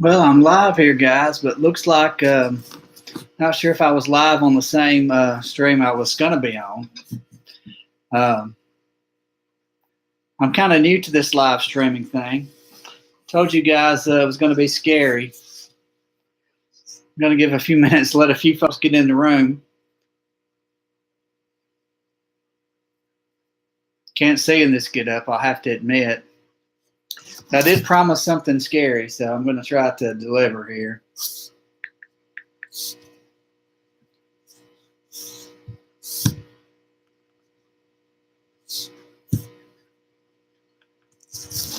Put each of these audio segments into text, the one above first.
Well, I'm live here, guys, but looks like not sure if I was live on the same stream I was going to be on. Um, I'm kind of new to this live streaming thing. Told you guys it was going to be scary. I'm going to give a few minutes, let a few folks get in the room. Can't see in this get up, I'll have to admit. I did promise something scary, so I'm going to try to deliver here.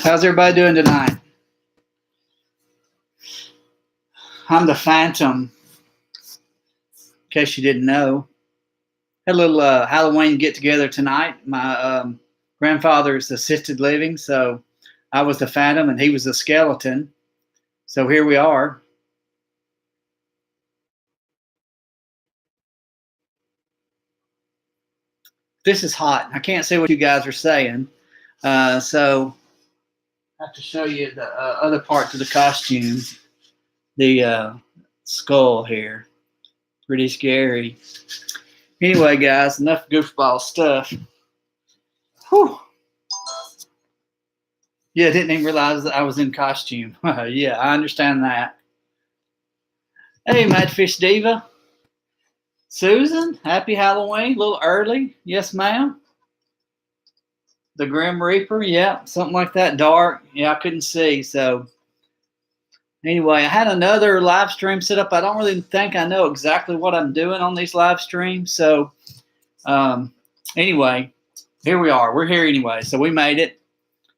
How's everybody doing tonight? I'm the Phantom, in case you didn't know. Had a little Halloween get together tonight. My grandfather's assisted living, so I was the Phantom and he was the skeleton. So here we are. This is hot. I can't see what you guys are saying, so I have to show you the other parts of the costume. The skull here, pretty scary. Anyway, guys, enough goofball stuff. Whew. Yeah, I didn't even realize that I was in costume. Yeah, I understand that. Hey, Madfish Diva. Susan, happy Halloween. A little early. Yes, ma'am. The Grim Reaper. Yeah, something like that. Dark. Yeah, I couldn't see. So, anyway, I had another live stream set up. I don't really think I know exactly what I'm doing on these live streams. So, anyway, here we are. We're here anyway. So, we made it.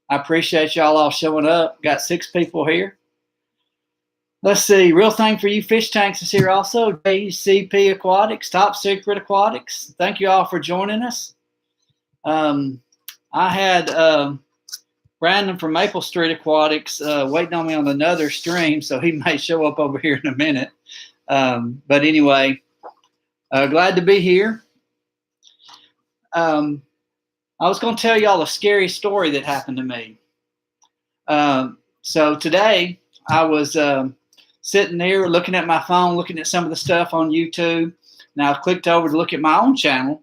I appreciate y'all all showing up. Got 6 people here. Let's see. Real Thing for You Fish Tanks is here also. JCP Aquatics, Top Secret Aquatics. Thank you all for joining us. I had Brandon from Maple Street Aquatics waiting on me on another stream, so he may show up over here in a minute. But anyway, glad to be here. I was going to tell y'all a scary story that happened to me. So today I was sitting there looking at my phone, looking at some of the stuff on YouTube. Now I've clicked over to look at my own channel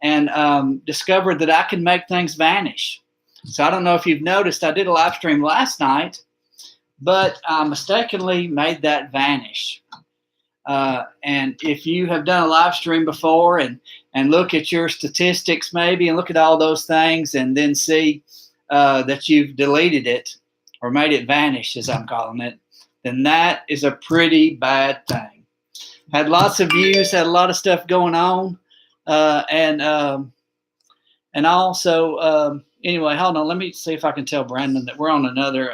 and discovered that I can make things vanish. So I don't know if you've noticed, I did a live stream last night, but I mistakenly made that vanish. And if you have done a live stream before and look at your statistics maybe and look at all those things and then see that you've deleted it or made it vanish, as I'm calling it, then that is a pretty bad thing. Had lots of views, had a lot of stuff going on. And also, anyway, hold on. Let me see if I can tell Brandon that we're on another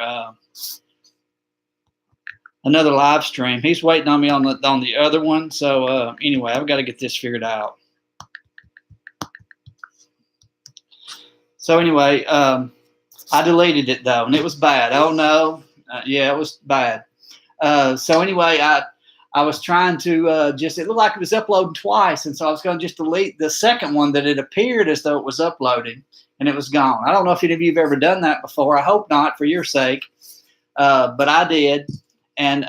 live stream. He's waiting on me on the other one. So anyway, I've got to get this figured out. So anyway, I deleted it though, and it was bad. Oh no, yeah, it was bad. So anyway, I was trying to it looked like it was uploading twice, and so I was going to just delete the second one that it appeared as though it was uploading, and it was gone. I don't know if any of you have ever done that before. I hope not, for your sake, but I did, and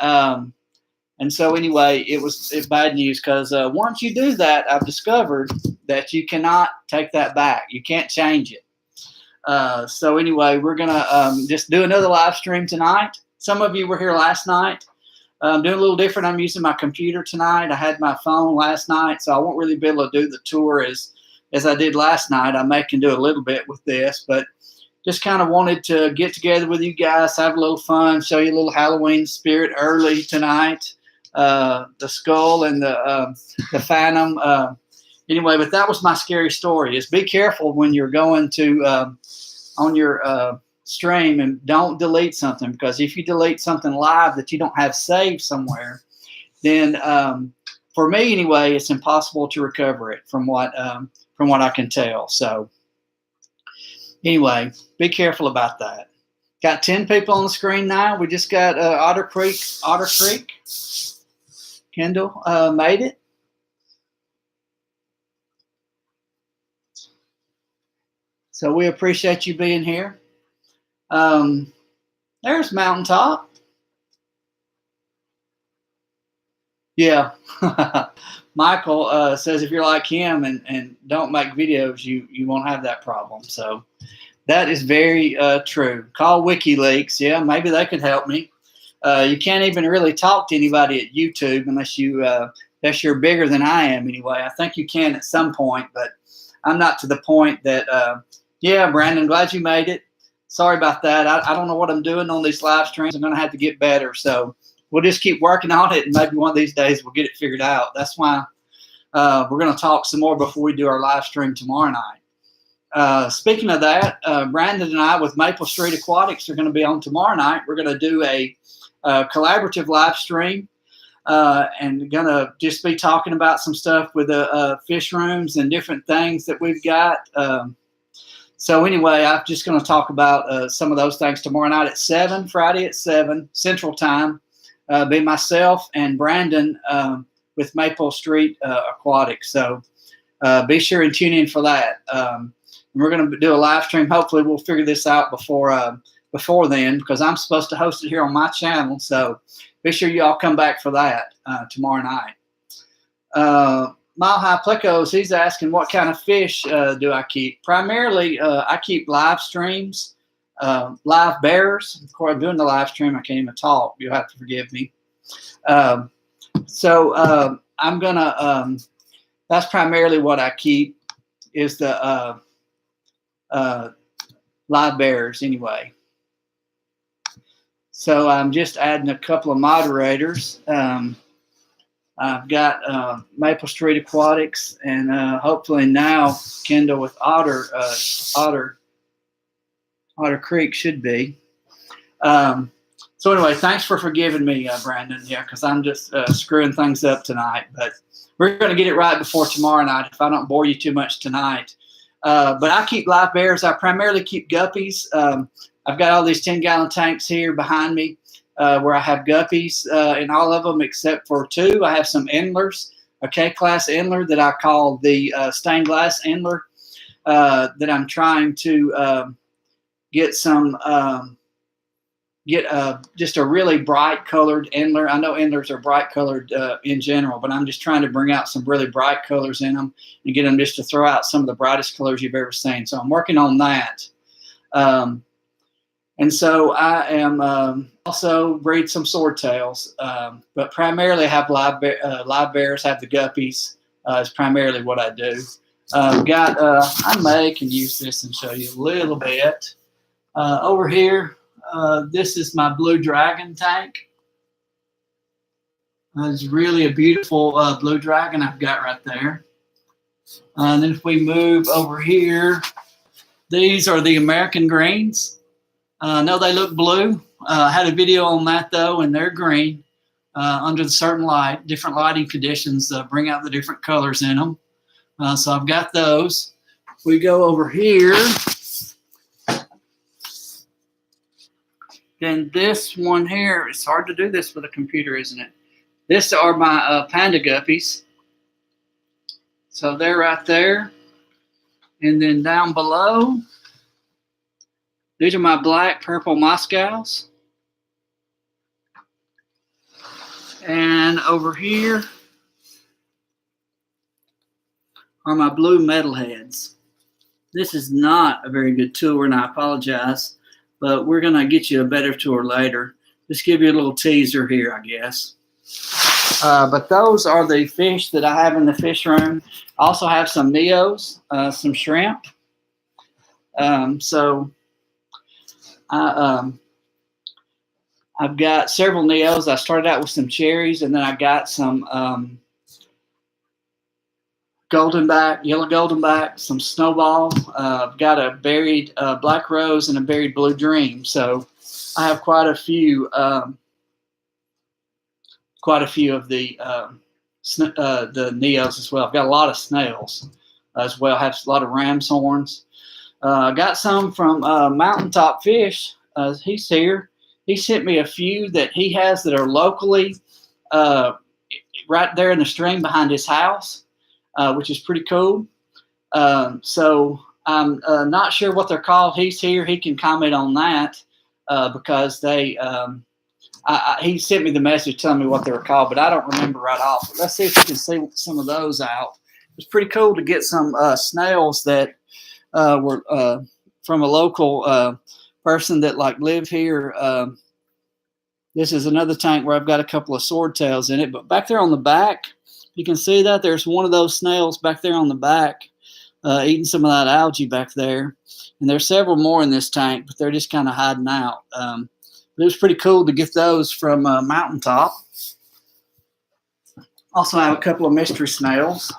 so anyway, it's bad news because once you do that, I've discovered that you cannot take that back. You can't change it. So anyway, we're gonna just do another live stream tonight. Some of you were here last night. I'm doing a little different. I'm using my computer tonight. I had my phone last night, so I won't really be able to do the tour as I did last night. I may can do a little bit with this, but just kind of wanted to get together with you guys, have a little fun, show you a little Halloween spirit early tonight. The skull and the Phantom. Anyway, but that was my scary story. Is be careful when you're going to on your stream and don't delete something, because if you delete something live that you don't have saved somewhere, then for me anyway, it's impossible to recover it from what I can tell. So anyway, be careful about that. Got 10 people on the screen now. We just got Otter Creek. Kendall made it. So we appreciate you being here. There's Mountaintop. Yeah. Michael says if you're like him and don't make videos, you won't have that problem. So that is very true. Call WikiLeaks. Yeah, maybe they could help me. You can't even really talk to anybody at YouTube unless you're bigger than I am anyway. I think you can at some point, but I'm not to the point that. Yeah, Brandon, glad you made it. Sorry about that. I don't know what I'm doing on these live streams. I'm going to have to get better. So we'll just keep working on it, and maybe one of these days we'll get it figured out. That's why we're going to talk some more before we do our live stream tomorrow night. Speaking of that, Brandon and I with Maple Street Aquatics are going to be on tomorrow night. We're going to do a collaborative live stream and going to just be talking about some stuff with the fish rooms and different things that we've got. So anyway, I'm just going to talk about some of those things tomorrow night at 7, Friday at 7 Central Time. Be myself and Brandon with Maple Street Aquatics. So be sure and tune in for that. We're going to do a live stream. Hopefully we'll figure this out before then, because I'm supposed to host it here on my channel. So be sure you all come back for that tomorrow night. Mile High Plecos, he's asking what kind of fish do I keep? Primarily, I keep live streams, live bears. Of course, doing the live stream, I can't even talk. You'll have to forgive me. So I'm going to, that's primarily what I keep is the live bears anyway. So I'm just adding a couple of moderators. I've got Maple Street Aquatics, and hopefully now Kendall with Otter Creek should be. So anyway, thanks for forgiving me, Brandon. Yeah, because I'm just screwing things up tonight. But we're going to get it right before tomorrow night if I don't bore you too much tonight. But I keep live bears. I primarily keep guppies. I've got all these 10-gallon tanks here behind me. Where I have guppies in all of them except for 2. I have some endlers, a K-class endler that I call the stained glass endler that I'm trying to get just a really bright colored endler. I know endlers are bright colored in general, but I'm just trying to bring out some really bright colors in them and get them just to throw out some of the brightest colors you've ever seen. So I'm working on that. And so I am also breed some swordtails, but primarily have live bears, have the guppies is primarily what I do. I may can use this and show you a little bit. Over here, this is my blue dragon tank. It's really a beautiful blue dragon I've got right there. And then if we move over here, these are the American greens. No, they look blue. I had a video on that though, and they're green under the certain light. Different lighting conditions bring out the different colors in them. So I've got those. We go over here. Then this one here, it's hard to do this with a computer, isn't it? These are my panda guppies. So they're right there. And then down below, these are my black purple Moscows. And over here are my blue metalheads. This is not a very good tour, and I apologize, but we're going to get you a better tour later. Just give you a little teaser here, I guess. But those are the fish that I have in the fish room. I also have some Neos, some shrimp. I've got several Neos. I started out with some cherries, and then I got some yellow goldenback, some snowball. I've got a buried black rose and a buried blue dream. So I have quite a few of the Neos as well. I've got a lot of snails as well. I have a lot of ram's horns. I got some from Mountaintop Fish. He's here. He sent me a few that he has that are locally right there in the stream behind his house, which is pretty cool. So I'm not sure what they're called. He's here. He can comment on that because I he sent me the message telling me what they were called, but I don't remember right off. But let's see if we can see some of those out. It was pretty cool to get some snails that were from a local person that like lived here. This is another tank where I've got a couple of swordtails in it, but back there on the back, you can see that there's one of those snails back there on the back, eating some of that algae back there. And there's several more in this tank, but they're just kind of hiding out. But it was pretty cool to get those from Mountaintop. Also, I have a couple of mystery snails.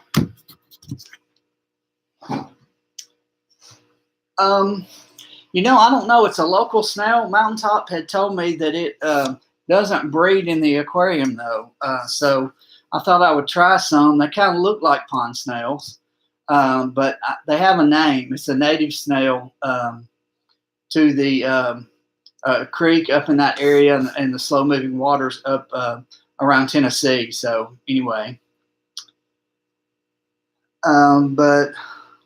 You know, I don't know. It's a local snail. Mountaintop had told me that it doesn't breed in the aquarium, though. So I thought I would try some. They kind of look like pond snails, but they have a name. It's a native snail to the creek up in that area and the slow-moving waters up around Tennessee. So anyway, but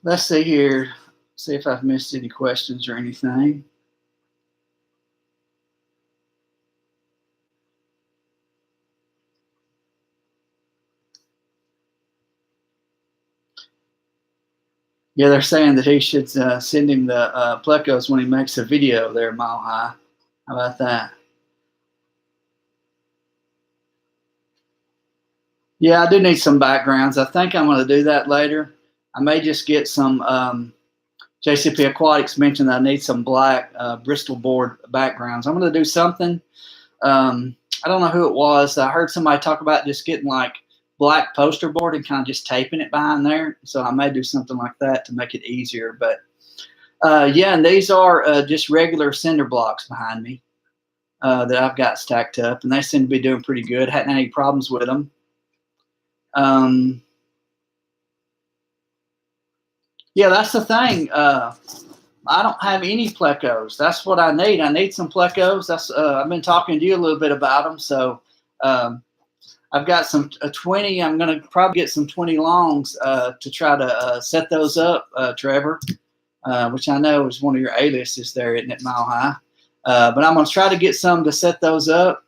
let's see here. See if I've missed any questions or anything. Yeah, they're saying that he should send him the plecos when he makes a video there, Mile High. How about that? Yeah, I do need some backgrounds. I think I'm going to do that later. I may just get some JCP Aquatics mentioned that I need some black Bristol board backgrounds. I'm going to do something. I don't know who it was. I heard somebody talk about just getting like black poster board and kind of just taping it behind there. So I may do something like that to make it easier. But yeah, and these are just regular cinder blocks behind me that I've got stacked up, and they seem to be doing pretty good. Hadn't had any problems with them. Yeah, that's the thing. I don't have any plecos. That's what I need. I need some plecos. That's I've been talking to you a little bit about them. So I've got some 20. I'm going to probably get some 20 longs to try to set those up, Trevor, which I know is one of your aliases there, isn't it, Mile High? But I'm going to try to get some to set those up.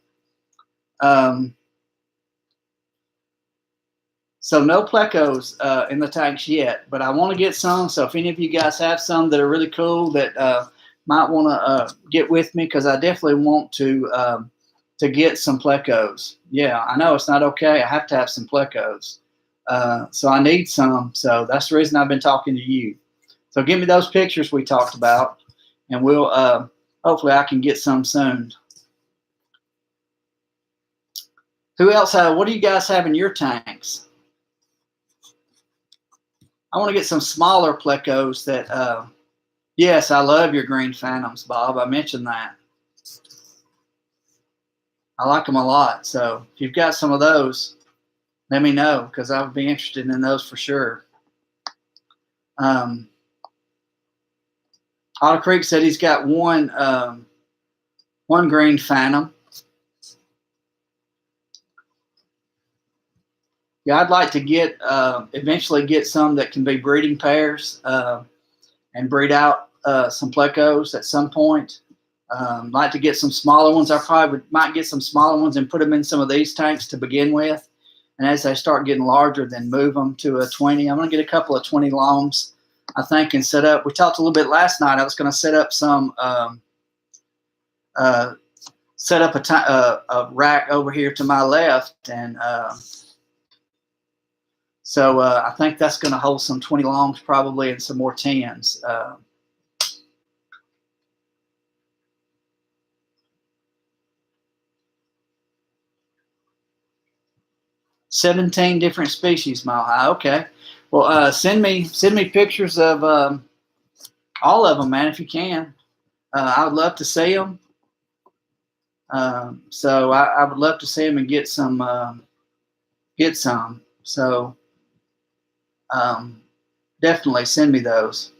So no plecos in the tanks yet, but I want to get some. So if any of you guys have some that are really cool that might want to get with me, because I definitely want to get some plecos. Yeah, I know it's not okay. I have to have some plecos. So I need some. So that's the reason I've been talking to you. So give me those pictures we talked about, and we'll hopefully I can get some soon. Who else what do you guys have in your tanks? I want to get some smaller plecos that, yes, I love your green phantoms, Bob. I mentioned that. I like them a lot. So if you've got some of those, let me know, because I would be interested in those for sure. Otter Creek said he's got one green phantom. Yeah, I'd like to get eventually get some that can be breeding pairs and breed out some plecos at some point. Like to get some smaller ones. I probably might get some smaller ones and put them in some of these tanks to begin with. And as they start getting larger, then move them to a 20. I'm going to get a couple of 20 longs, I think, and set up. We talked a little bit last night. I was going to set up some set up a rack over here to my left, and so I think that's going to hold some 20 longs probably and some more 10s. 17 different species, Mile High. Okay. Well, send me pictures of all of them, man, if you can. I would love to see them. So I would love to see them and get some. So definitely send me those.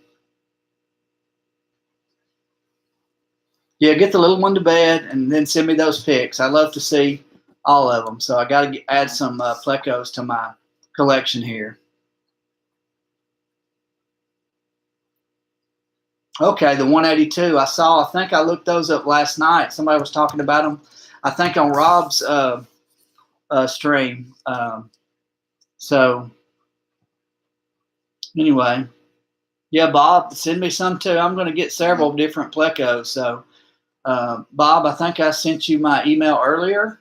Yeah, get the little one to bed and then send me those pics. I love to see all of them. So I got to add some plecos to my collection here. Okay, the 182. I think I looked those up last night. Somebody was talking about them. I think on Rob's stream. So anyway, yeah, Bob, send me some too. I'm going to get several different plecos. So Bob, I think I sent you my email earlier.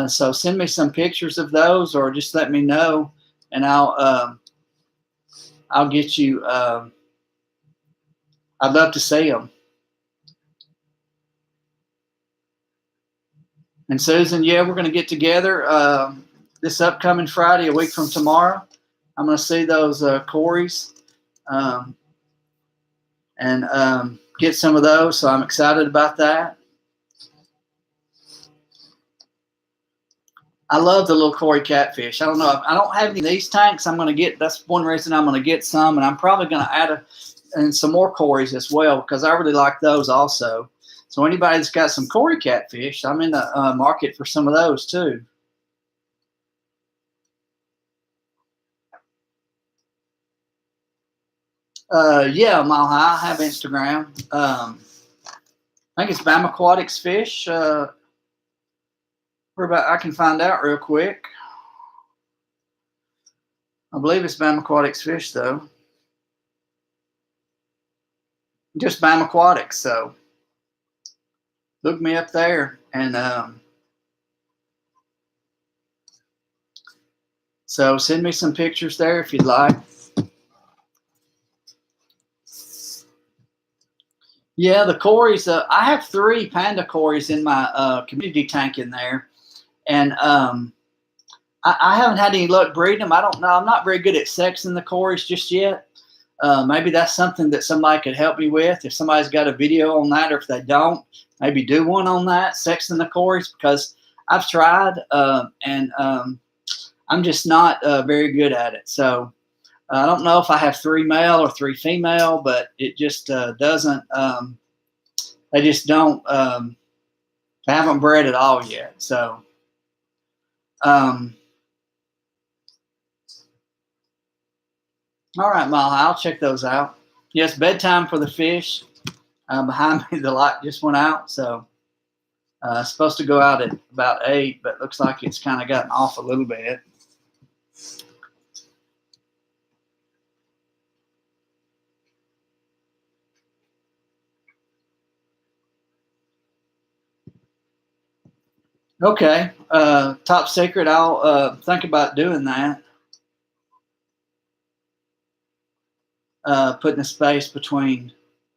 So send me some pictures of those, or just let me know, and I'll get you. I'd love to see them. And Susan, yeah, we're going to get together this upcoming Friday, a week from tomorrow. I'm going to see those Corys and get some of those. So I'm excited about that. I love the little Cory catfish. I don't know. I don't have any of these tanks. I'm going to get. That's one reason I'm going to get some, and I'm probably going to add some more Corys as well, because I really like those also. So anybody that's got some Cory catfish, I'm in the market for some of those too. Yeah, Mile High. I have Instagram. I think it's Bam Aquatics Fish. I can find out real quick. I believe it's Bam Aquatics Fish, though. Just Bam Aquatics. So look me up there, and so send me some pictures there if you'd like. Yeah, the Corys. I have 3 Panda Corys in my community tank in there, and I haven't had any luck breeding them. I don't know. I'm not very good at sexing the Corys just yet. Maybe that's something that somebody could help me with. If somebody's got a video on that, or if they don't, maybe do one on that, sexing the Corys, because I've tried and I'm just not very good at it. So I don't know if I have 3 male or 3 female, but it just doesn't. They just don't. They haven't bred at all yet. So. All right, Mile High, I'll check those out. Yes, bedtime for the fish. Behind me, the light just went out, so it's supposed to go out at about 8, but looks like it's kind of gotten off a little bit. Okay, top secret. I'll think about doing that. Putting a space between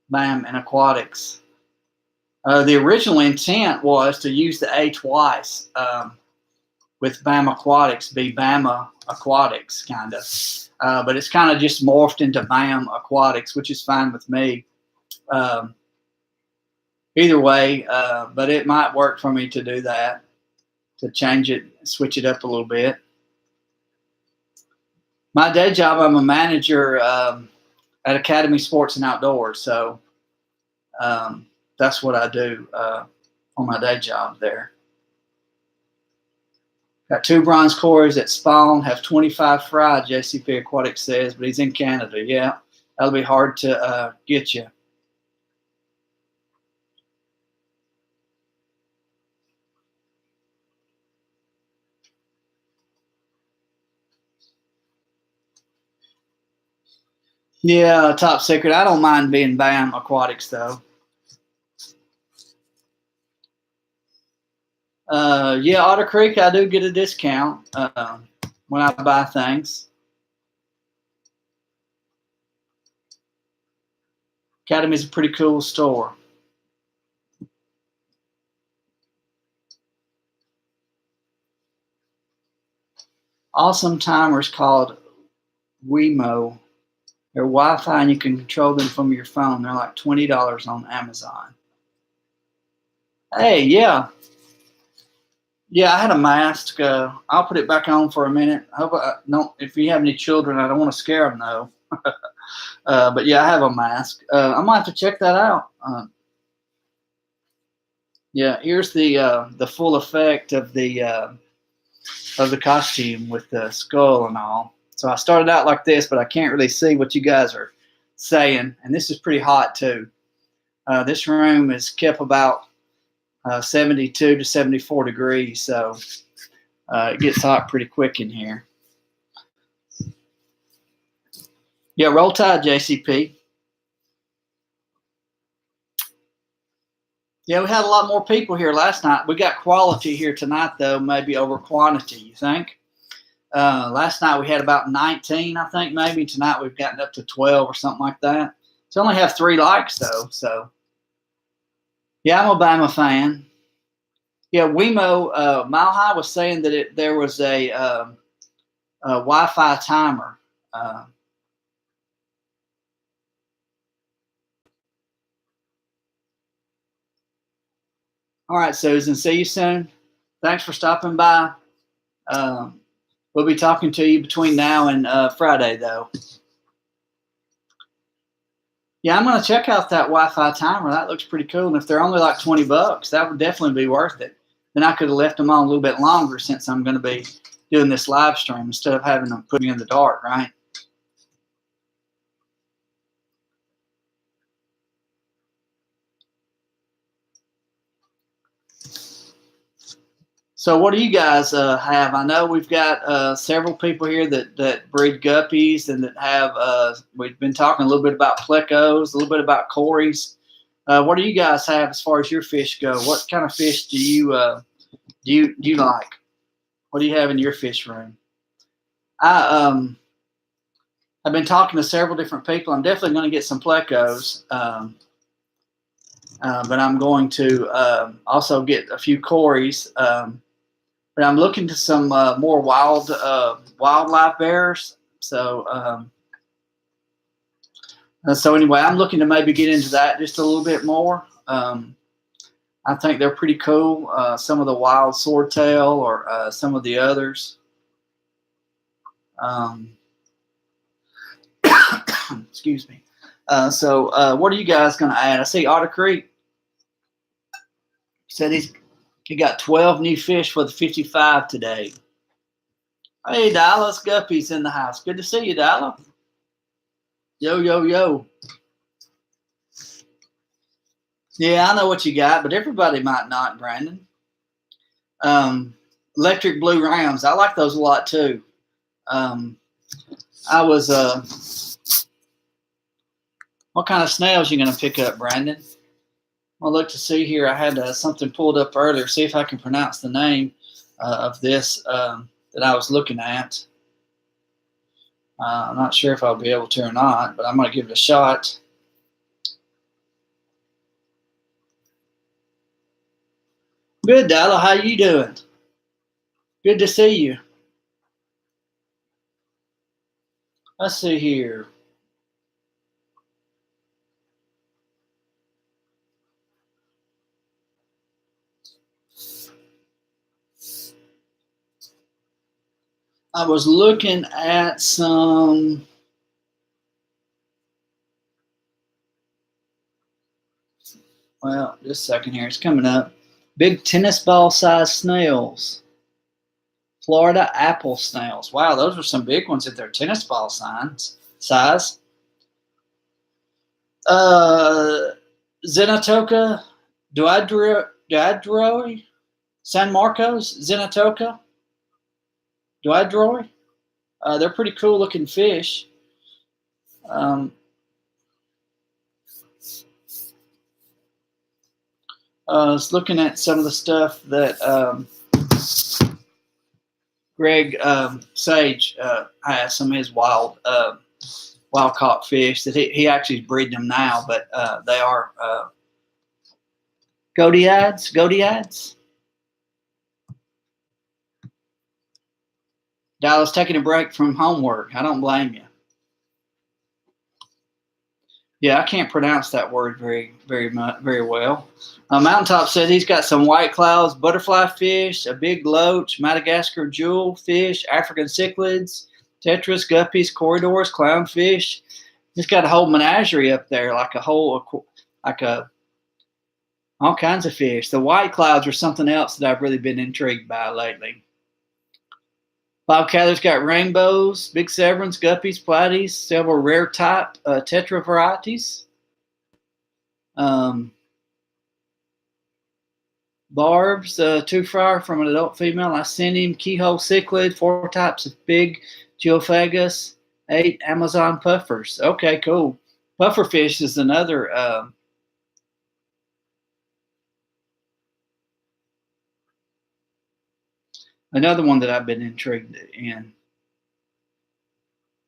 BAM and aquatics. The original intent was to use the A twice with BAM Aquatics, be Bama Aquatics, kind of. But it's kind of just morphed into BAM Aquatics, which is fine with me. Either way, but it might work for me to do that, to change it, switch it up a little bit. My day job, I'm a manager at Academy Sports and Outdoors, so that's what I do on my day job there. Got 2 bronze Corys at spawn, have 25 fry, JCP Aquatics says, but he's in Canada. Yeah, that'll be hard to get you. Yeah, top secret. I don't mind being BAM Aquatics, though. Yeah, Otter Creek, I do get a discount when I buy things. Academy's a pretty cool store. Awesome timers called Wemo. They're Wi-Fi and you can control them from your phone. They're like $20 on Amazon. Hey, yeah. Yeah, I had a mask. I'll put it back on for a minute. I hope I don't. If you have any children, I don't want to scare them, though. But yeah, I have a mask. I might have to check that out. Yeah, here's the full effect of the costume with the skull and all. So I started out like this, but I can't really see what you guys are saying. And this is pretty hot too. This room is kept about 72 to 74 degrees. So it gets hot pretty quick in here. Yeah, roll tide, JCP. Yeah, we had a lot more people here last night. We got quality here tonight, though, maybe over quantity, you think? Last night we had about 19, I think, maybe. Tonight we've gotten up to 12 or something like that. So only have 3 likes, though. So, yeah, I'm a Bama fan. Yeah, Wemo, Mile High was saying that there was a Wi-Fi timer. All right, Susan, see you soon. Thanks for stopping by. We'll be talking to you between now and Friday, though. Yeah, I'm going to check out that Wi-Fi timer. That looks pretty cool. And if they're only like $20, that would definitely be worth it. Then I could have left them on a little bit longer since I'm going to be doing this live stream instead of having them put me in the dark, right? So what do you guys have? I know we've got several people here that breed guppies and that have, we've been talking a little bit about plecos, a little bit about cories. What do you guys have as far as your fish go? What kind of fish do you like? What do you have in your fish room? I've been talking to several different people. I'm definitely going to get some plecos, but I'm going to also get a few cories. But I'm looking to some more wildlife bears. So anyway, I'm looking to maybe get into that just a little bit more. I think they're pretty cool. Some of the wild swordtail or some of the others. Excuse me. So what are you guys going to add? I see Otter Creek said he got 12 new fish for the 55 today. Hey, Dallas Guppy's in the house. Good to see you, Dallas. Yo, yo, yo. Yeah, I know what you got, but everybody might not, Brandon. Electric blue rams. I like those a lot, too. I was, what kind of snails you going to pick up, Brandon? I'll look to see here. I had something pulled up earlier. See if I can pronounce the name of this that I was looking at. I'm not sure if I'll be able to or not, but I'm going to give it a shot. Good, Dalla. How you doing? Good to see you. Let's see here. I was looking at some. Well, just a second here. It's coming up. Big tennis ball size snails. Florida apple snails. Wow, those are some big ones if they're tennis ball size. Zenatoka, Duadroi, San Marcos, Zenatoka, Duadroi. They're pretty cool looking fish. I was looking at some of the stuff that Greg Sage has, some of his wild caught fish that he actually is breeding them now, but they are Godiads. Dallas taking a break from homework. I don't blame you. Yeah, I can't pronounce that word very well. Mountaintop says he's got some white clouds, butterfly fish, a big loach, Madagascar jewel fish, African cichlids, tetras, guppies, corridors, clownfish. He's got a whole menagerie up there, all kinds of fish. The white clouds are something else that I've really been intrigued by lately. Bob Cather's got rainbows, big severins, guppies, platies, several rare type tetra varieties. barbs, 2 fryer from an adult female. I sent him keyhole cichlid, 4 types of big geophagus, 8 Amazon puffers. Okay, cool. Pufferfish is another one that I've been intrigued in.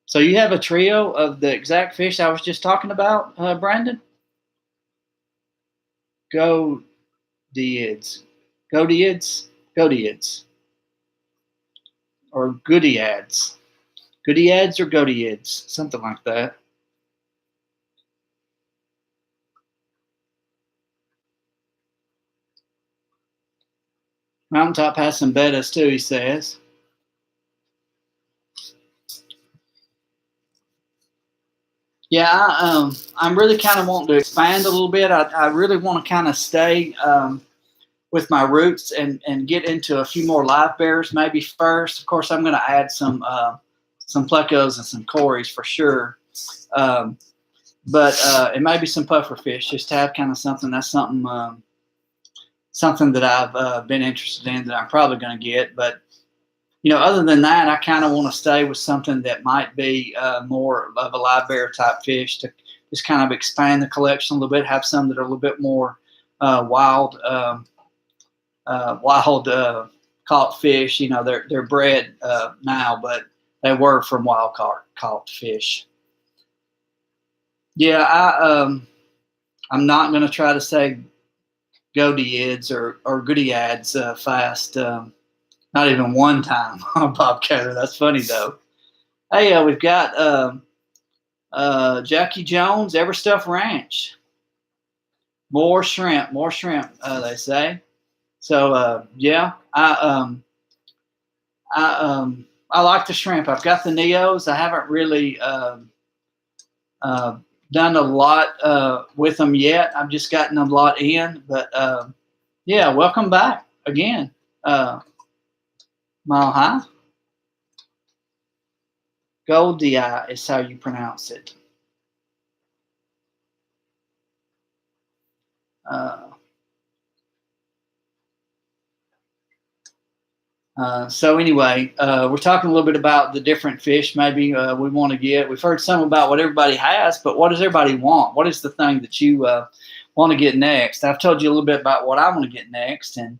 So you have a trio of the exact fish I was just talking about, Brandon? Go Diids. Godiids? Godiids. Or Goodyads. Goodyads or Godiids, something like that. Mountaintop has some bettas too, he says. Yeah, I'm really kind of wanting to expand a little bit. I really want to kind of stay with my roots and get into a few more live bears maybe first. Of course, I'm going to add some plecos and some cories for sure. But it may be some puffer fish just to have kind of something. That's something that I've been interested in that I'm probably going to get. But other than that, I kind of want to stay with something that might be more of a live bear type fish to just kind of expand the collection a little bit. Have some that are a little bit more wild caught fish. They're bred now, but they were from wild caught fish. Yeah, I'm not going to try to say Godiids or Goodyads fast. Not even one time on Bob Catter. That's funny though. Hey, we've got Jackie Jones, Everstuff Ranch. More shrimp, they say. So yeah, I like the shrimp. I've got the Neos. I haven't really done a lot with them yet. I've just gotten a lot in, but yeah, welcome back again, Mile High. Goldie is how you pronounce it. So anyway, we're talking a little bit about the different fish maybe we want to get. We've heard some about what everybody has, but what does everybody want? What is the thing that you want to get next? I've told you a little bit about what I want to get next. And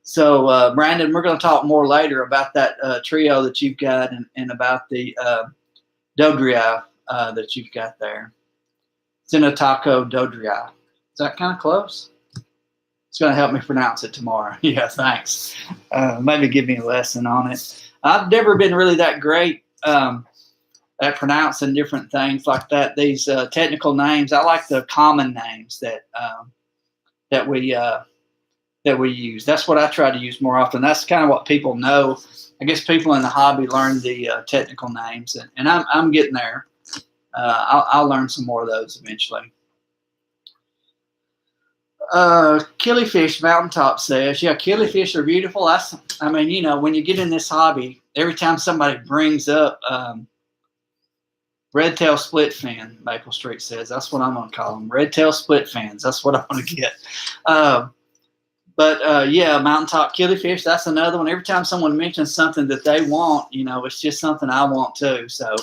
so, Brandon, we're going to talk more later about that trio that you've got and about the Dodria that you've got there. Xenotaco Dodria. Is that kind of close? It's going to help me pronounce it tomorrow. Yeah, thanks. Maybe give me a lesson on it. I've never been really that great at pronouncing different things like that. These technical names, I like the common names that we use. That's what I try to use more often. That's kind of what people know. I guess people in the hobby learn the technical names, and I'm getting there. I'll learn some more of those eventually. Killifish Mountaintop says, yeah, killifish are beautiful. When you get in this hobby, every time somebody brings up red tail split fin, Maple Street says, that's what I'm going to call them. Red tail split fins. That's what I want to get. But yeah, mountaintop killifish, that's another one. Every time someone mentions something that they want, it's just something I want too. So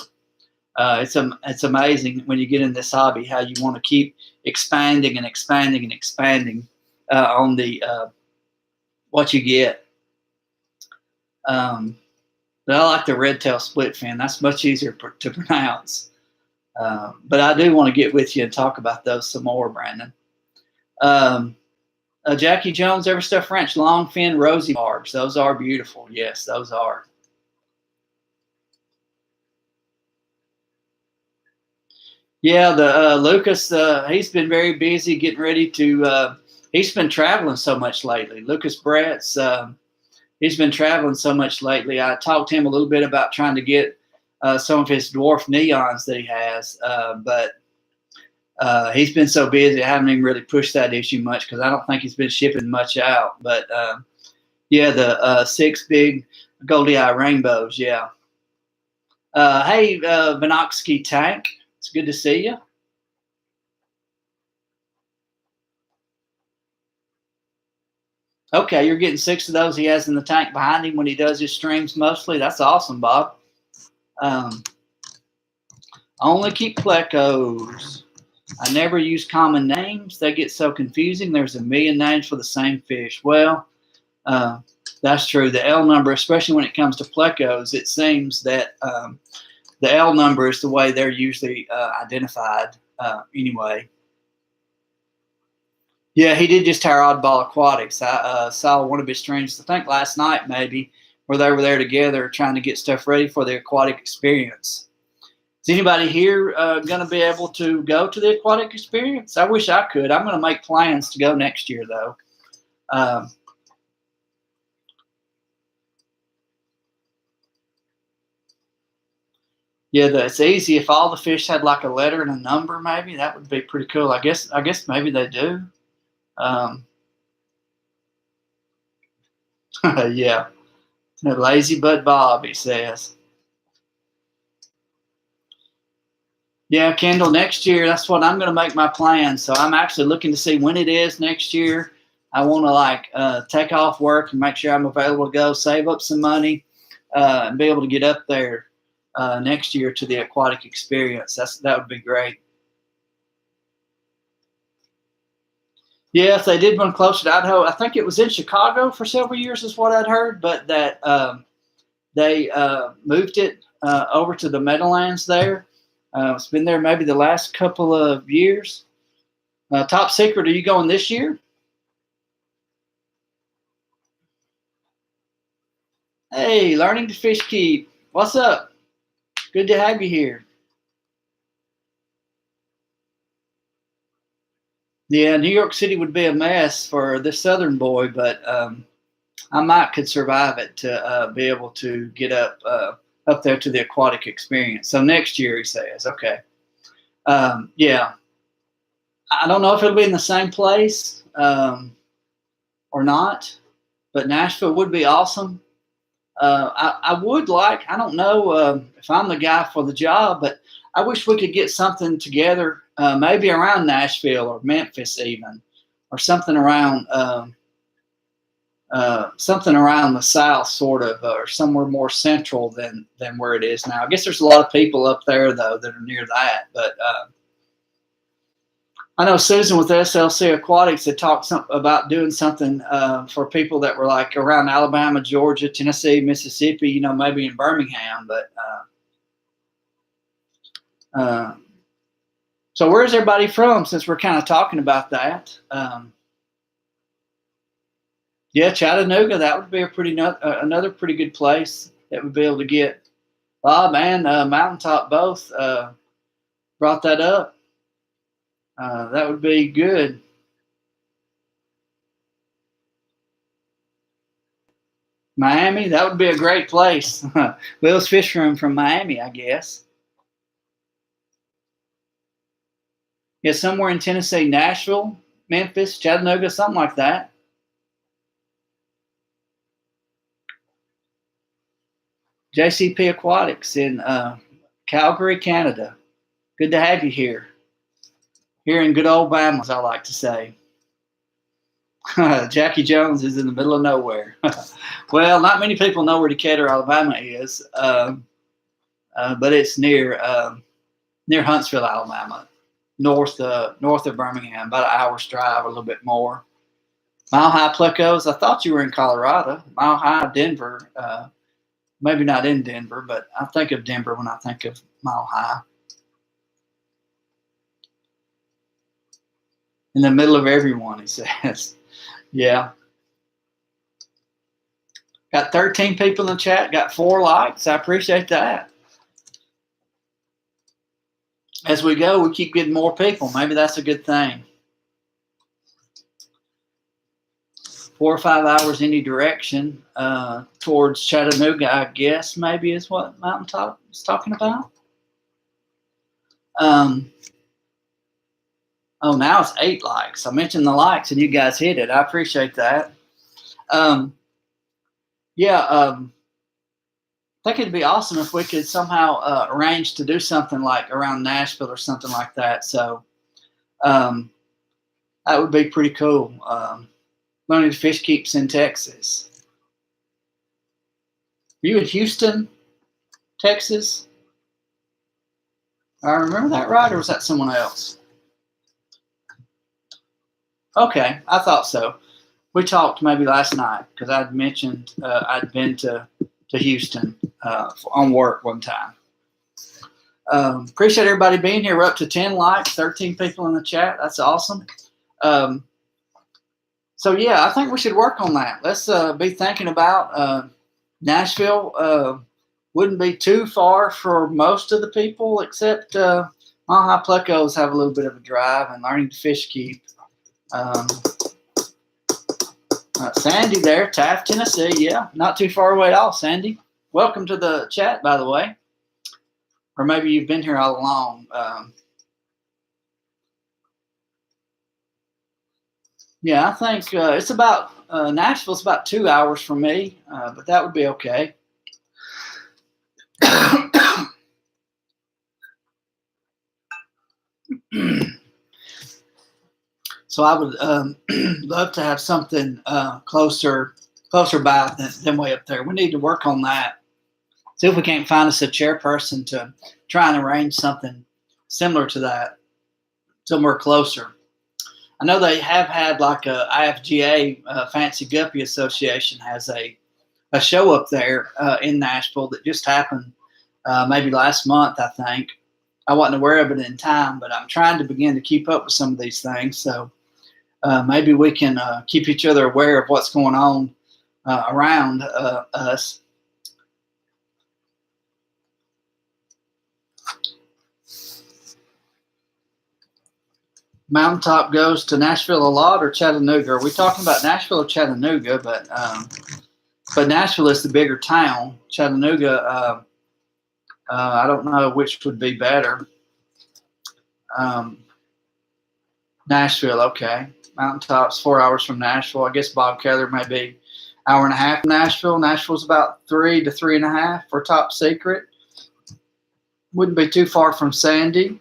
it's amazing when you get in this hobby how you want to keep expanding and expanding and expanding on the what you get. But I like the red tail split fin. That's much easier to pronounce. But I do want to get with you and talk about those some more, Brandon. Jackie Jones, Everstuff Ranch, long fin, rosy barbs. Those are beautiful. Yes, those are. Yeah, the Lucas, he's been very busy getting ready to. He's been traveling so much lately. Lucas Bretz, he's been traveling so much lately. I talked to him a little bit about trying to get some of his dwarf neons that he has, but he's been so busy. I haven't even really pushed that issue much because I don't think he's been shipping much out. But yeah, the 6 big Goldie Eye rainbows. Yeah. Hey, Vinoxky Tank. It's good to see you. Okay, you're getting 6 of those he has in the tank behind him when he does his streams mostly. That's awesome, Bob. Um, only keep plecos. I never use common names. They get so confusing. There's a million names for the same fish. Well, uh, that's true. The L number, especially when it comes to plecos, it seems that the L number is the way they're usually identified anyway. Yeah, he did just hire Oddball Aquatics. I saw one of his streams, I think last night maybe, where they were there together trying to get stuff ready for the aquatic experience. Is anybody here going to be able to go to the aquatic experience? I wish I could. I'm going to make plans to go next year, though. Yeah, it's easy. If all the fish had like a letter and a number, maybe that would be pretty cool. I guess maybe they do. Yeah, lazy but Bob, he says. Yeah, Kendall, next year, that's what I'm going to make my plan. So I'm actually looking to see when it is next year. I want to take off work and make sure I'm available to go, save up some money, and be able to get up there next year to the aquatic experience. That would be great. Yeah, if they did one closer to Idaho, I think it was in Chicago for several years, is what I'd heard, but that they moved it over to the Meadowlands there. It's been there maybe the last couple of years. Top secret, are you going this year? Hey, learning to fish keep. What's up? Good to have you here. Yeah, New York City would be a mess for this southern boy, but I might could survive it to be able to get up there to the aquatic experience. So next year, he says. Okay. Yeah, I don't know if it'll be in the same place or not, but Nashville would be awesome. I would like, I don't know if I'm the guy for the job, but I wish we could get something together, maybe around Nashville or Memphis even, or something around the South, sort of, or somewhere more central than where it is now. I guess there's a lot of people up there though that are near that, but I know Susan with SLC Aquatics had talked about doing something for people that were like around Alabama, Georgia, Tennessee, Mississippi, maybe in Birmingham. But so where's everybody from, since we're kind of talking about that? Yeah, Chattanooga, that would be another pretty good place that would be able to get. Bob and Mountaintop both brought that up. That would be good. Miami, that would be a great place. Will's Fish Room from Miami, I guess. Yeah, somewhere in Tennessee, Nashville, Memphis, Chattanooga, something like that. JCP Aquatics in Calgary, Canada. Good to have you here. Here in good old Bama, as I like to say. Jackie Jones is in the middle of nowhere. Well, not many people know where Decatur, Alabama is, but it's near Huntsville, Alabama, north of Birmingham, about an hour's drive, a little bit more. Mile High Plecos, I thought you were in Colorado. Mile High, Denver, maybe not in Denver, but I think of Denver when I think of Mile High. In the middle of everyone, he says. Yeah. Got 13 people in the chat, got 4 likes. I appreciate that. As we go, we keep getting more people. Maybe that's a good thing. 4 or 5 hours any direction towards Chattanooga, I guess, maybe is what Mountaintop is talking about. Oh, now it's 8 likes. I mentioned the likes and you guys hit it. I appreciate that. I think it'd be awesome if we could somehow arrange to do something like around Nashville or something like that. So that would be pretty cool. Learning to Fish Keeps in Texas. Are you in Houston, Texas? I remember that right, or was that someone else? Okay, I thought so. We talked maybe last night because I'd mentioned I'd been to Houston on work one time. Appreciate everybody being here. We're up to 10 likes, 13 people in the chat. That's awesome. So yeah, I think we should work on that. Let's be thinking about Nashville. Wouldn't be too far for most of the people, except High Plecos have a little bit of a drive, and Learning to Fish Keep. Sandy there, Taft, Tennessee. Yeah, not too far away at all, Sandy. Welcome to the chat, by the way. Or maybe you've been here all along. Yeah, I think it's about Nashville's about 2 hours from me, but that would be okay. So I would love to have something closer by than way up there. We need to work on that. See if we can't find us a chairperson to try and arrange something similar to that, somewhere closer. I know they have had like a IFGA, Fancy Guppy Association has a show up there in Nashville that just happened maybe last month, I think. I wasn't aware of it in time, but I'm trying to begin to keep up with some of these things. So maybe we can keep each other aware of what's going on around us. Mountaintop goes to Nashville a lot or Chattanooga? Are we talking about Nashville or Chattanooga? But Nashville is the bigger town. Chattanooga, I don't know which would be better. Nashville, okay. Mountaintop's 4 hours from Nashville. I guess Bob Keller may be hour and a half from Nashville. Nashville's about 3 to 3.5 for Top Secret. Wouldn't be too far from Sandy.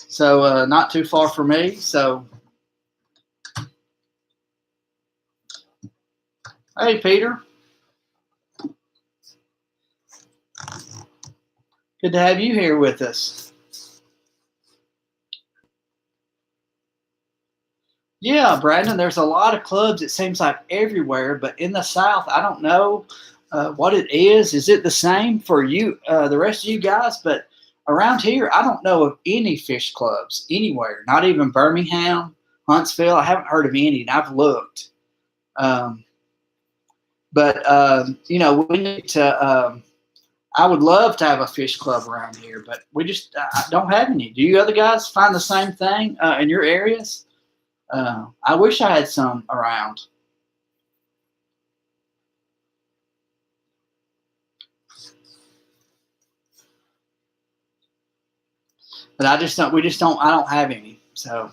So not too far for me. So, hey, Peter. Good to have you here with us. Yeah, Brandon, there's a lot of clubs, it seems like everywhere, but in the South, I don't know what it is. Is it the same for you, the rest of you guys? But around here, I don't know of any fish clubs anywhere, not even Birmingham, Huntsville. I haven't heard of any, and I've looked. You know, we need to, I would love to have a fish club around here, but we just don't have any. Do you other guys find the same thing in your areas? I wish I had some around. But I don't have any. So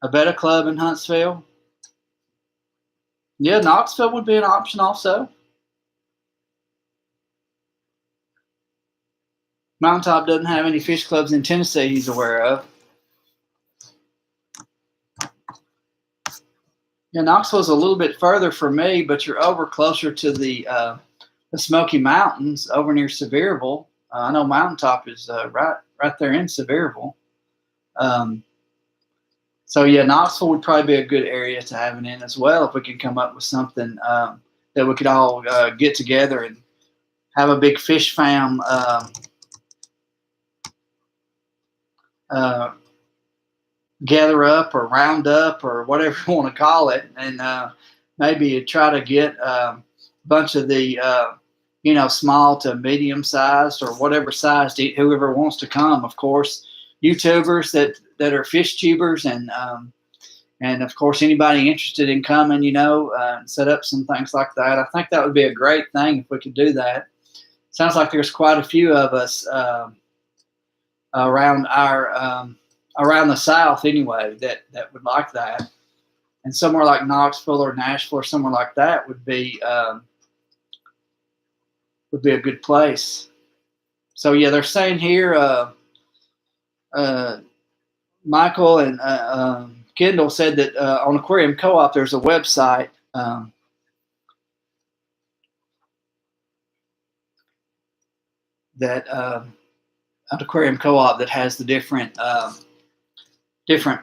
a better club in Huntsville. Yeah, Knoxville would be an option also. Mountaintop doesn't have any fish clubs in Tennessee he's aware of. Yeah, Knoxville's a little bit further for me, but you're over closer to the Smoky Mountains over near Sevierville. I know Mountaintop is right there in Sevierville. So yeah, Knoxville would probably be a good area to have it in as well if we could come up with something that we could all get together and have a big fish fam gather up or round up or whatever you want to call it, and maybe try to get a bunch of the small to medium sized or whatever sized, whoever wants to come, of course, YouTubers that are fish tubers, and of course anybody interested in coming, set up some things like that. I think that would be a great thing if we could do that. Sounds like there's quite a few of us around the South anyway that would like that, and somewhere like Knoxville or Nashville or somewhere like that would be a good place. So yeah, they're saying here Michael and Kendall said that on Aquarium Co-op there's a website that at Aquarium Co-op that has the different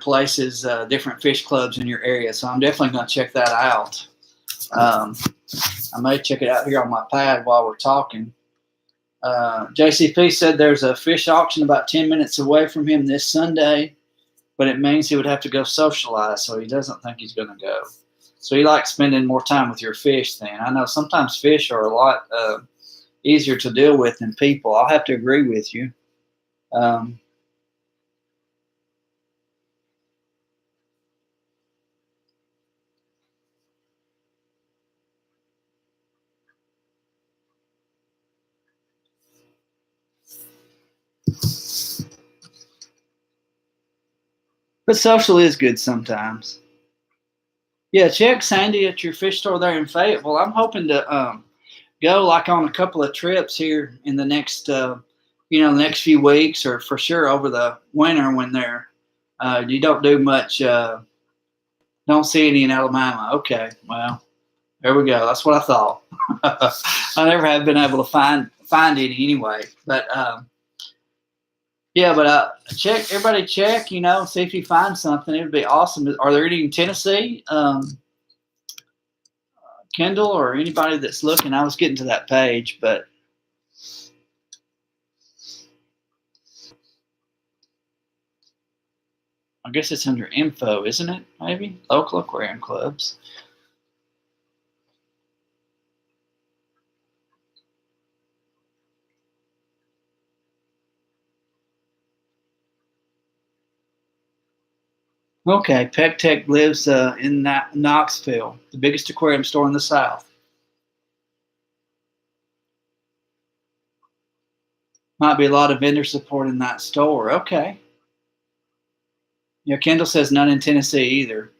places, different fish clubs in your area. So I'm definitely going to check that out. I may check it out here on my pad while we're talking. JCP said there's a fish auction about 10 minutes away from him this Sunday, but it means he would have to go socialize, so he doesn't think he's going to go. So he likes spending more time with your fish then. I know sometimes fish are a lot easier to deal with than people. I'll have to agree with you. But social is good sometimes. Yeah, check Sandy at your fish store there in Fayetteville. I'm hoping to go like on a couple of trips here in the next, the next few weeks, or for sure over the winter when you don't do much. Don't see any in Alabama. Okay, well, there we go. That's what I thought. I never have been able to find any anyway. But yeah, but everybody check, see if you find something. It would be awesome. Are there any in Tennessee? Kendall or anybody that's looking? I was getting to that page, but I guess it's under info, isn't it? Maybe local aquarium clubs. Okay, PegTech lives in Knoxville, the biggest aquarium store in the South. Might be a lot of vendor support in that store. Okay. Yeah, Kendall says none in Tennessee either.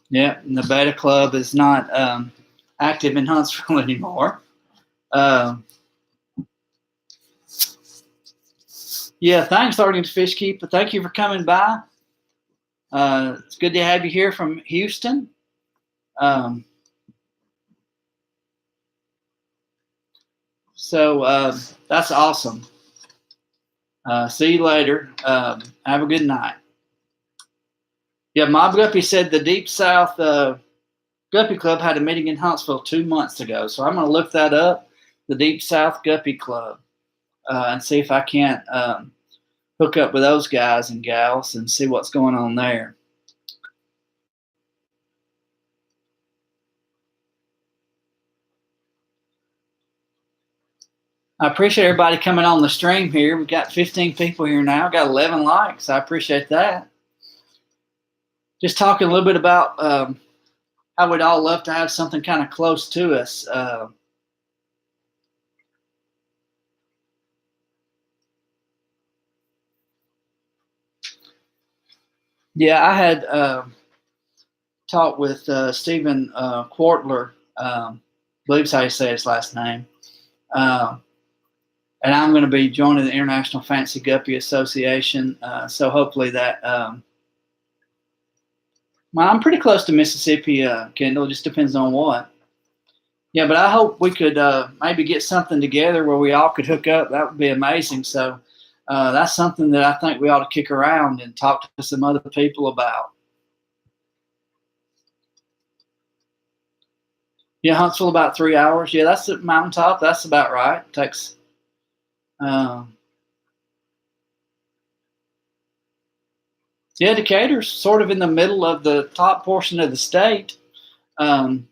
Yeah, and the Beta Club is not active in Huntsville anymore. Yeah, thanks, Arlington Fish Keeper. Thank you for coming by. It's good to have you here from Houston. So that's awesome. See you later. Have a good night. Yeah, Mob Guppy said the Deep South Guppy Club had a meeting in Huntsville 2 months ago. So I'm going to look that up, the Deep South Guppy Club, and see if I can't hook up with those guys and gals and see what's going on there. I appreciate everybody coming on the stream here. We've got 15 people here now. Got 11 likes. I appreciate that. Just talking a little bit about how we'd all love to have something kind of close to us. Yeah, I had talked with Stephen Quartler, believes how you say his last name. And I'm going to be joining the International Fancy Guppy Association. So hopefully that, well, I'm pretty close to Mississippi, Kendall. It just depends on what. Yeah, but I hope we could maybe get something together where we all could hook up. That would be amazing. So that's something that I think we ought to kick around and talk to some other people about. Yeah, Huntsville about 3 hours. Yeah, that's the mountaintop. That's about right. It takes. Yeah, Decatur's sort of in the middle of the top portion of the state. So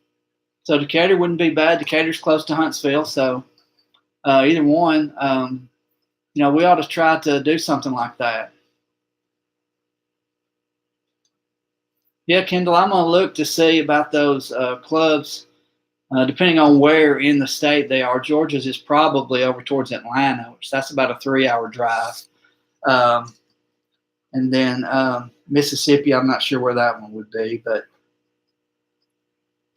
Decatur wouldn't be bad. Decatur's close to Huntsville. So either one, we ought to try to do something like that. Yeah, Kendall, I'm going to look to see about those clubs, depending on where in the state they are. Georgia's is probably over towards Atlanta, which that's about a 3-hour drive. And then Mississippi, I'm not sure where that one would be, but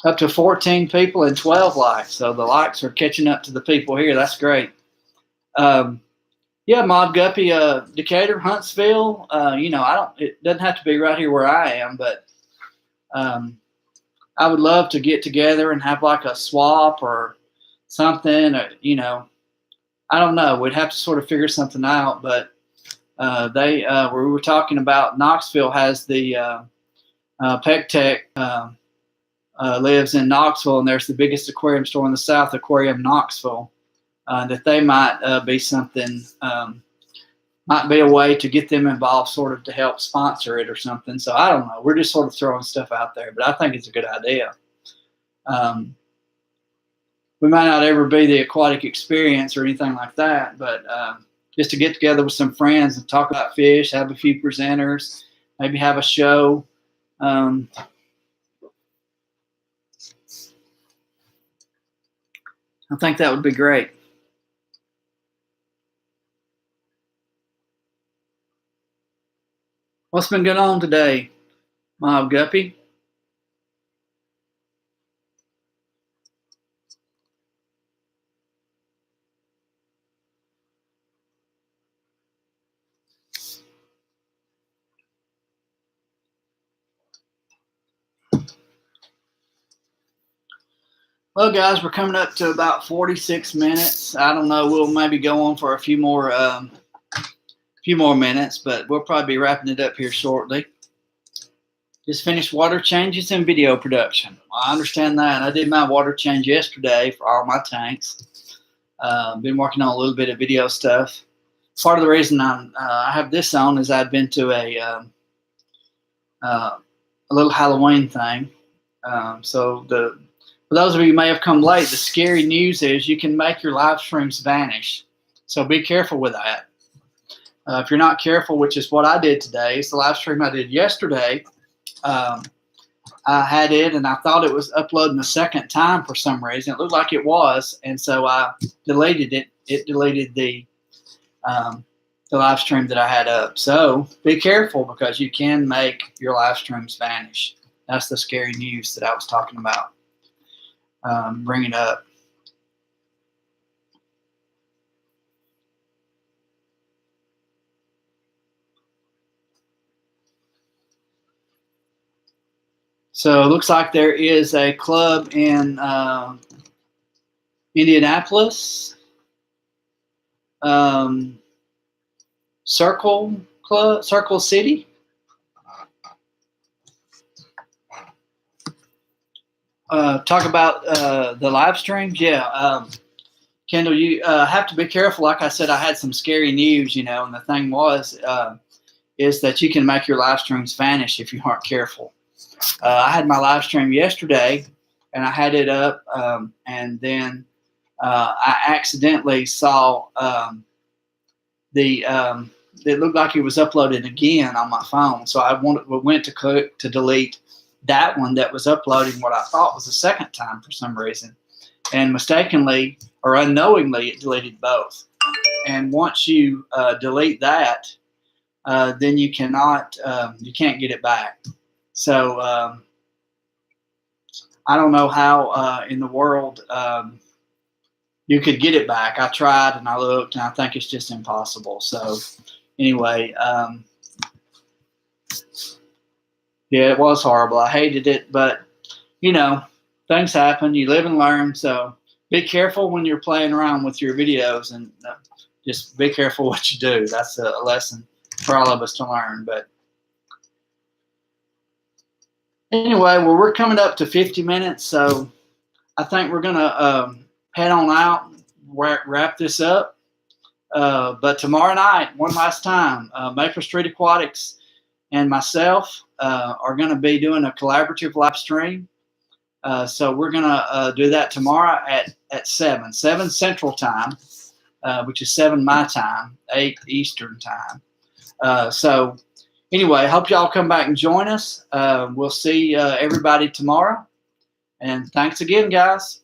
up to 14 people and 12 likes. So the likes are catching up to the people here. That's great. Yeah, Mob Guppy, Decatur, Huntsville. It doesn't have to be right here where I am, but um, I would love to get together and have like a swap or something. I don't know. We'd have to sort of figure something out, but we were talking about Knoxville has the Peck Tech lives in Knoxville, and there's the biggest aquarium store in the South, Aquarium Knoxville. That they might be something, might be a way to get them involved, sort of to help sponsor it or something. So I don't know. We're just sort of throwing stuff out there, but I think it's a good idea. We might not ever be the aquatic experience or anything like that, but just to get together with some friends and talk about fish, have a few presenters, maybe have a show. I think that would be great. What's been going on today, Mob Guppy? Well, guys, we're coming up to about 46 minutes. I don't know. We'll maybe go on for a few more minutes, but we'll probably be wrapping it up here shortly. Just finished water changes and video production. I understand that. I did my water change yesterday for all my tanks. Been working on a little bit of video stuff. Part of the reason I have this on is I'd been to a little Halloween thing. For those of you who may have come late, the scary news is you can make your live streams vanish. So be careful with that. If you're not careful, which is what I did today, it's the live stream I did yesterday. I had it, and I thought it was uploading a second time for some reason. It looked like it was, and so I deleted it. It deleted the live stream that I had up. So be careful because you can make your live streams vanish. That's the scary news that I was talking about. Bringing up. So it looks like there is a club in Indianapolis, Circle City. Talk about the live streams. Yeah, Kendall, you have to be careful. Like I said, I had some scary news, and the thing is that you can make your live streams vanish if you aren't careful. I had my live stream yesterday, and I had it up, and then I accidentally saw it looked like it was uploaded again on my phone. So I went to delete that one that was uploading what I thought was the second time for some reason, and mistakenly or unknowingly it deleted both. And once you delete that, then you can't get it back. So I don't know how in the world you could get it back. I tried and I looked, and I think it's just impossible. So anyway, yeah, it was horrible. I hated it, but things happen. You live and learn. So be careful when you're playing around with your videos, and just be careful what you do. That's a lesson for all of us to learn. But anyway, well, we're coming up to 50 minutes, so I think we're gonna head on out, wrap this up. But tomorrow night, one last time, Maple Street Aquatics and myself are going to be doing a collaborative live stream. So we're going to do that tomorrow at 7 Central Time, which is 7 my time, 8 Eastern Time. So anyway, hope y'all come back and join us. We'll see everybody tomorrow. And thanks again, guys.